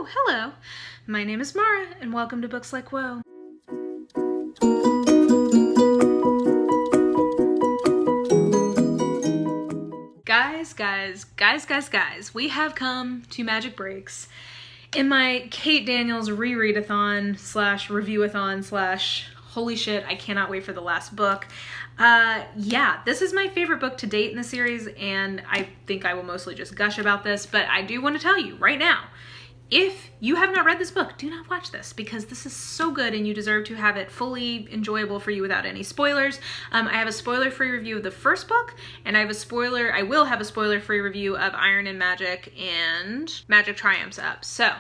Oh, hello. My name is Mara, and welcome to Books Like Whoa. Guys, we have come to Magic Breaks. In my Kate-Daniels rereadathon slash reviewathon slash holy shit, I cannot wait for the last book. This is my favorite book to date in the series, and I think I will mostly just gush about this, but I do want to tell you right now, if you have not read this book, do not watch this because this is so good and you deserve to have it fully enjoyable for you without any spoilers. I have a spoiler-free review of the first book, and I will have a spoiler-free review of Iron and Magic and Magic Triumphs up. So,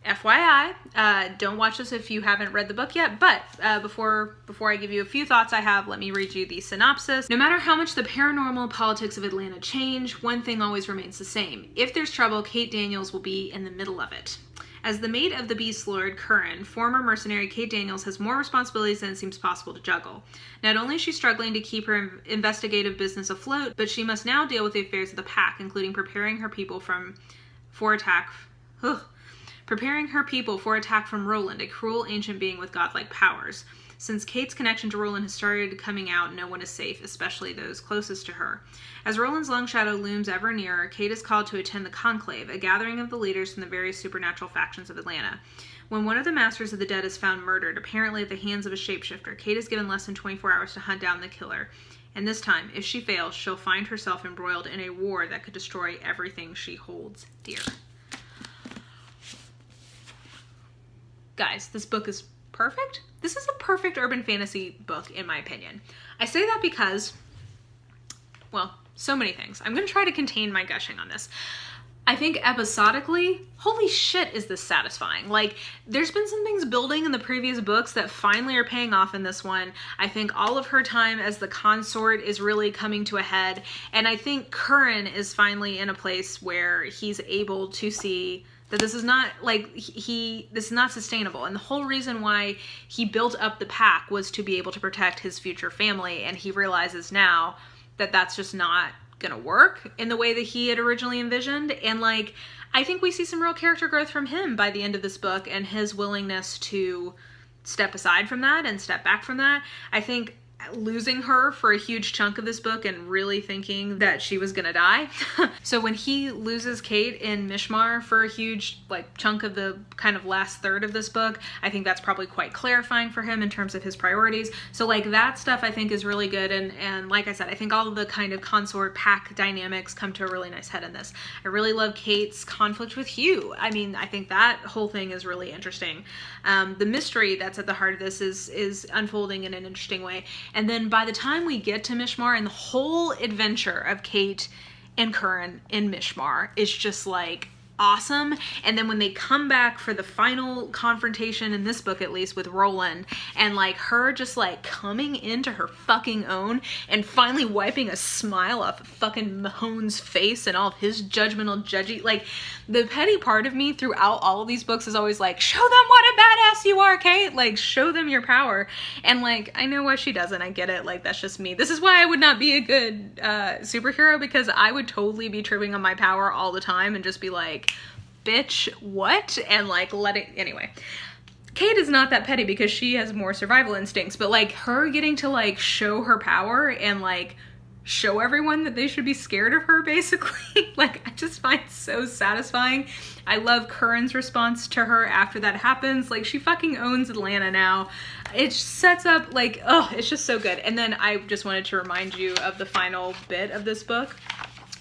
FYI, don't watch this if you haven't read the book yet, but before I give you a few thoughts I have, let me read you the synopsis. No matter how much the paranormal politics of Atlanta change, one thing always remains the same. If there's trouble, Kate-Daniels will be in the middle of it. As the mate of the Beast Lord, Curran, former mercenary Kate-Daniels has more responsibilities than it seems possible to juggle. Not only is she struggling to keep her investigative business afloat, but she must now deal with the affairs of the pack, including preparing her people for attack from Roland, a cruel ancient being with godlike powers. Since Kate's connection to Roland has started coming out, no one is safe, especially those closest to her. As Roland's long shadow looms ever nearer, Kate is called to attend the Conclave, a gathering of the leaders from the various supernatural factions of Atlanta. When one of the Masters of the Dead is found murdered, apparently at the hands of a shapeshifter, Kate is given less than 24 hours to hunt down the killer. And this time, if she fails, she'll find herself embroiled in a war that could destroy everything she holds dear. Guys, this book is perfect. This is a perfect urban fantasy book, in my opinion. I say that because, well, so many things. I'm going to try to contain my gushing on this. I think episodically, holy shit, is this satisfying. Like, there's been some things building in the previous books that finally are paying off in this one. I think all of her time as the consort is really coming to a head. And I think Curran is finally in a place where he's able to see that this is not, this is not sustainable. And the whole reason why he built up the pack was to be able to protect his future family. And he realizes now that that's just not gonna work in the way that he had originally envisioned. And I think we see some real character growth from him by the end of this book and his willingness to step aside from that and step back from that. I think losing her for a huge chunk of this book and really thinking that she was gonna die. So when he loses Kate in Mishmar for a huge chunk of the kind of last third of this book, I think that's probably quite clarifying for him in terms of his priorities. So that stuff I think is really good, and like I said, I think all of the kind of consort pack dynamics come to a really nice head in this. I really love Kate's conflict with Hugh. I mean, I think that whole thing is really interesting. The mystery that's at the heart of this is unfolding in an interesting way. And then by the time we get to Mishmar, and the whole adventure of Kate and Curran in Mishmar is just awesome. And then when they come back for the final confrontation in this book, at least with Roland, and her just coming into her fucking own and finally wiping a smile off of fucking Mahone's face and all of his judgmental judgy, the petty part of me throughout all of these books is always show them what a badass you are, Kate, show them your power. And I know why she doesn't, I get it, that's just me. This is why I would not be a good superhero, because I would totally be tripping on my power all the time and just be bitch, what? And anyway. Kate is not that petty because she has more survival instincts, but her getting to show her power and show everyone that they should be scared of her, basically. I just find it so satisfying. I love Curran's response to her after that happens. She fucking owns Atlanta now. It sets up it's just so good. And then I just wanted to remind you of the final bit of this book.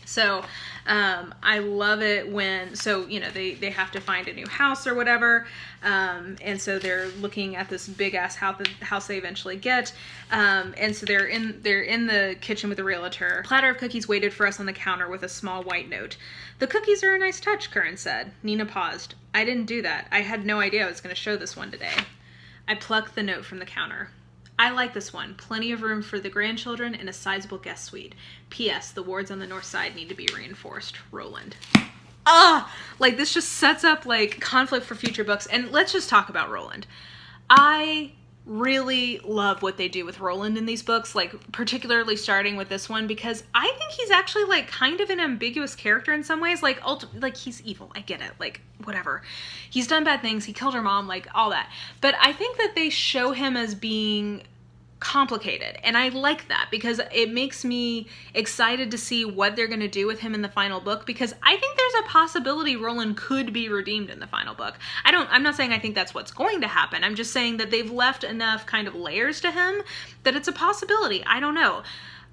So I love it when, they have to find a new house or whatever. And so they're looking at this big ass house they eventually get. And so they're in the kitchen with the realtor. A platter of cookies waited for us on the counter with a small white note. "The cookies are a nice touch," Curran said. Nina paused. "I didn't do that. I had no idea I was going to show this one today." I plucked the note from the counter. "I like this one. Plenty of room for the grandchildren and a sizable guest suite. P.S. The wards on the north side need to be reinforced. Roland." This just sets up conflict for future books. And let's just talk about Roland. I really love what they do with Roland in these books, like particularly starting with this one, because I think he's actually like kind of an ambiguous character in some ways. Like like he's evil, I get it, like whatever, he's done bad things, he killed her mom, like all that, but I think that they show him as being complicated, and I like that because it makes me excited to see what they're going to do with him in the final book, because I think there's a possibility Roland could be redeemed in the final book. I'm not saying I think that's what's going to happen. I'm just saying that they've left enough kind of layers to him that it's a possibility. I don't know.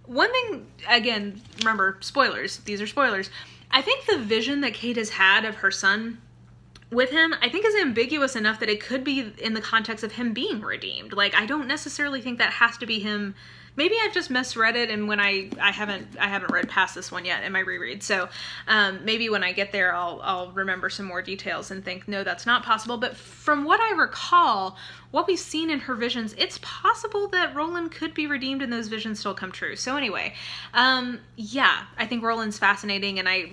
One thing, again, remember, spoilers, these are spoilers. I think the vision that Kate has had of her son with him, I think is ambiguous enough that it could be in the context of him being redeemed. Like, I don't necessarily think that has to be him. Maybe I've just misread it, and when I haven't read past this one yet in my reread. So maybe when I get there, I'll remember some more details and think, no, that's not possible. But from what I recall, what we've seen in her visions, it's possible that Roland could be redeemed and those visions still come true. So anyway, yeah, I think Roland's fascinating, and I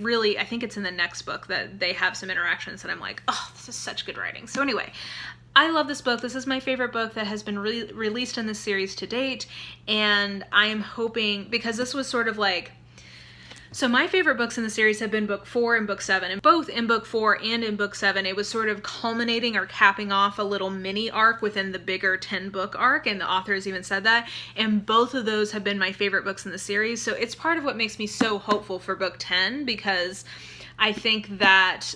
think it's in the next book that they have some interactions that I'm like, oh, this is such good writing. So anyway, I love this book. This is my favorite book that has been released in this series to date, and I am hoping, because this was sort of like, so my favorite books in the series have been book 4 and book 7, and both in book 4 and in book 7, it was sort of culminating or capping off a little mini arc within the bigger 10-book arc, and the authors even said that, and both of those have been my favorite books in the series. So it's part of what makes me so hopeful for book 10, because I think that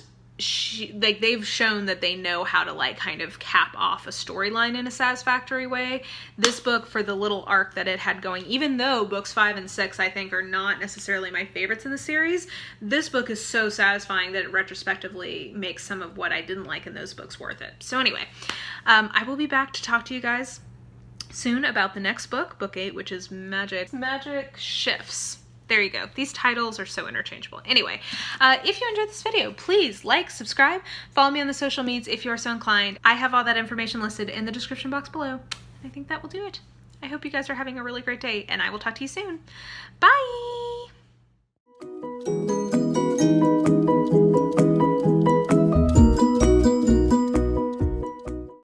they've shown that they know how to like kind of cap off a storyline in a satisfactory way. This book, for the little arc that it had going, even though books 5 and 6 I think are not necessarily my favorites in the series, this book is so satisfying that it retrospectively makes some of what I didn't like in those books worth it. So anyway, I will be back to talk to you guys soon about the next book, book 8, which is Magic Shifts. There you go. These titles are so interchangeable. Anyway, if you enjoyed this video, please like, subscribe, follow me on the social medias if you are so inclined. I have all that information listed in the description box below. I think that will do it. I hope you guys are having a really great day, and I will talk to you soon. Bye!